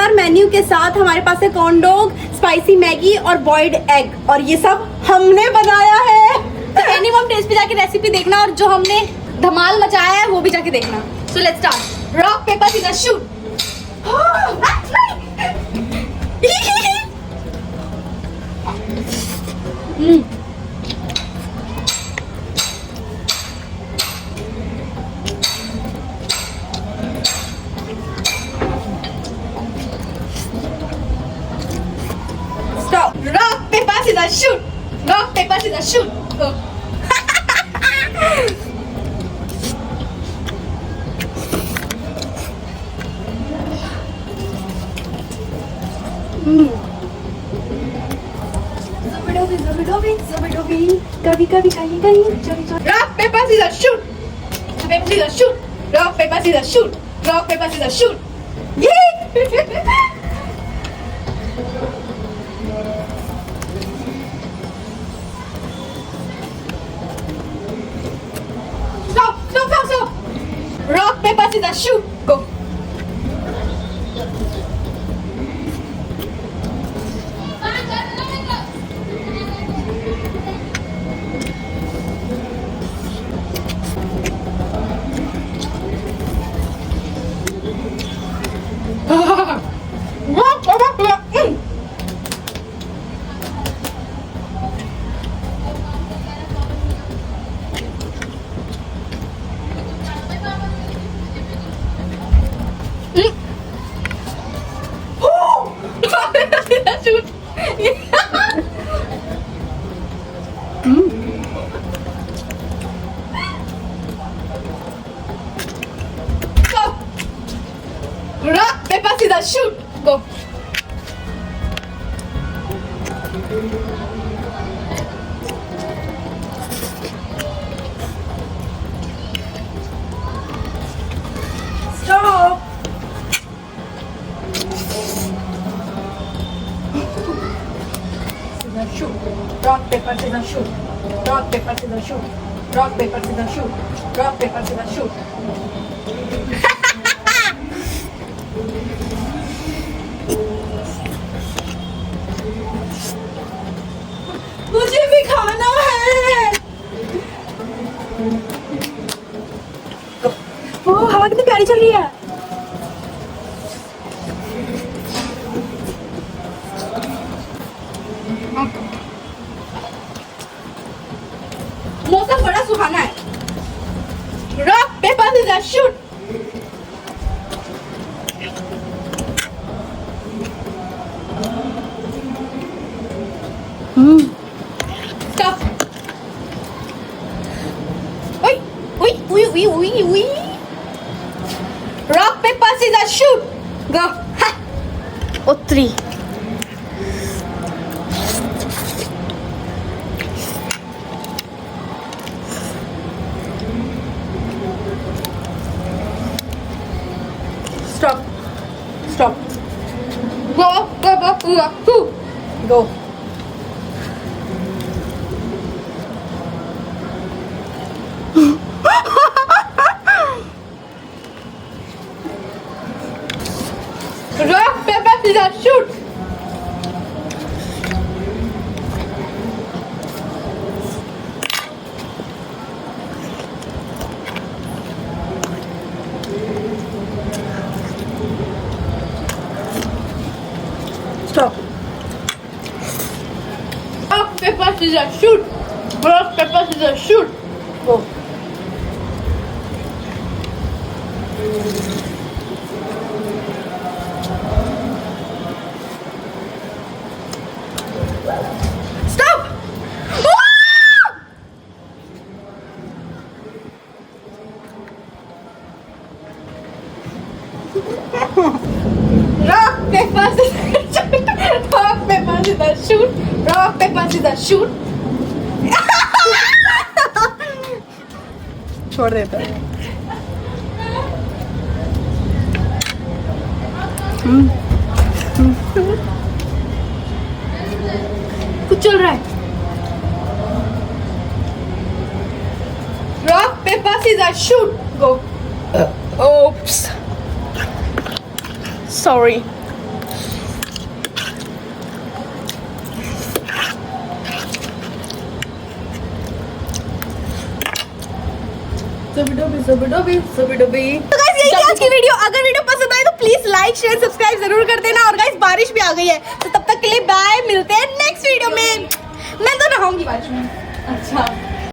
शानदार मेन्यू के साथ हमारे पास है कॉर्न डॉग, स्पाइसी मैगी और बॉइल्ड एग, और ये सब हमने बनाया है। तो एनी मॉम टेस्ट पे जाके रेसिपी देखना और जो हमने धमाल मचाया है वो भी जाके देखना। So let's start. Rock paper scissor shoot. Stop. Rock paper scissors shoot. Rock paper scissors shoot. Go. कभी कभी कहीं कहीं Rock paper scissors shoot. Paper scissors shoot. Rock paper scissors shoot. Rock paper scissors shoot. Yay! Stop. Rock paper scissors shoot. Go. Shoot. Stop. Rock paper scissors shoot. Go. Stop. Scissors shoot. Rock paper scissors shoot. Rock paper scissors shoot. Rock paper scissors shoot. Rock paper scissors shoot. मुझे भी खाना है। ओह, हवा कितनी प्यारी चल रही है। मौसम बड़ा सुहाना है। Rock paper scissor shoot. Stop. उई। Rock paper scissor shoot. Go. उत्तरी। Stop. Go. Rock paper scissors shoot. Stop. Rock paper scissors shoot. Rock paper scissors shoot. Go. Stop. Rock paper scissors shoot. Rock paper scissors shoot. Rock paper scissors shoot. छोड़ देता है। कुछ चल रहा है। Rock paper scissors shoot. Go. Oops. Sorry. तो guys यही थी आज की वीडियो। अगर वीडियो पसंद आए तो प्लीज लाइक शेयर सब्सक्राइब जरूर कर देना। और गाइस बारिश भी आ गई है, तो तब तक के लिए बाय, मिलते हैं नेक्स्ट वीडियो में। मैं तो नहाऊंगी बारिश में। अच्छा